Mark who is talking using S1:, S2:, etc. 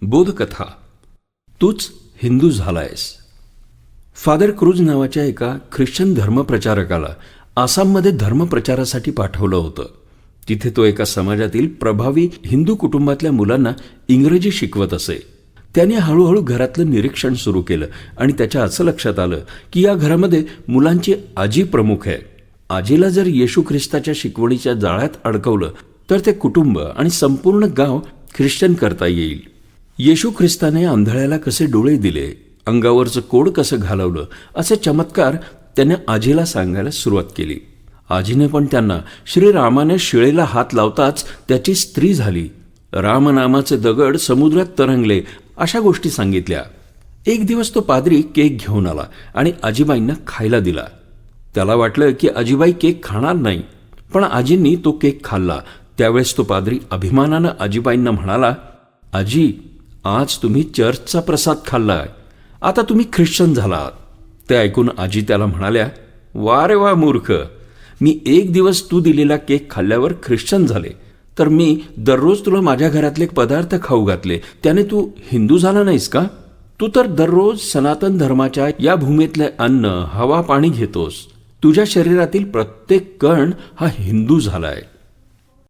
S1: बोधकथा. तूच Hindu झालायस. Father cruise नावाच्या एका ख्रिश्चन धर्मप्रचारकाला आसाममध्ये धर्मप्रचारासाठी पाठवलं होतं. तिथे तो एका समाजातील प्रभावी हिंदू कुटुंबातल्या मुलांना इंग्रजी शिकवत असे. त्याने हळूहळू घरातलं निरीक्षण सुरू केलं आणि त्याच्या असं लक्षात आलं की या घरामध्ये मुलांची आजी प्रमुख आहे. आजीला जर येशू ख्रिस्ताच्या शिकवणीच्या जाळ्यात अडकवलं तर ते कुटुंब आणि संपूर्ण गाव ख्रिश्चन करता येईल. येशू ख्रिस्ताने आंधळ्याला कसे डोळे दिले, अंगावरचं कोड कसं घालवलं, असे चमत्कार त्याने आजीला सांगायला सुरुवात केली. आजीने पण त्यांना श्रीरामाने शिळेला हात लावताच त्याची स्त्री झाली, रामनामाचे दगड समुद्रात तरंगले, अशा गोष्टी सांगितल्या. एक दिवस तो पाद्री केक घेऊन आला आणि आजीबाईंना खायला दिला. त्याला वाटलं की आजीबाई केक खाणार नाही, पण आजींनी तो केक खाल्ला. त्यावेळेस तो पाद्री अभिमानानं आजीबाईंना म्हणाला, आजी, आज तुम्ही चर्चचा प्रसाद खाल्लाय, आता तुम्ही ख्रिश्चन झालात. ते ऐकून आजी त्याला म्हणाल्या, वा रे वा मूर्ख, मी एक दिवस तू दिलेला केक खाल्ल्यावर ख्रिश्चन झाले, तर मी दररोज तुला माझ्या घरातले पदार्थ खाऊ घातले, त्याने तू हिंदू झाला नाहीस का? तू तर दररोज सनातन धर्माच्या या भूमीतले अन्न, हवा, पाणी घेतोस. तुझ्या शरीरातील प्रत्येक कण हा हिंदू झालाय.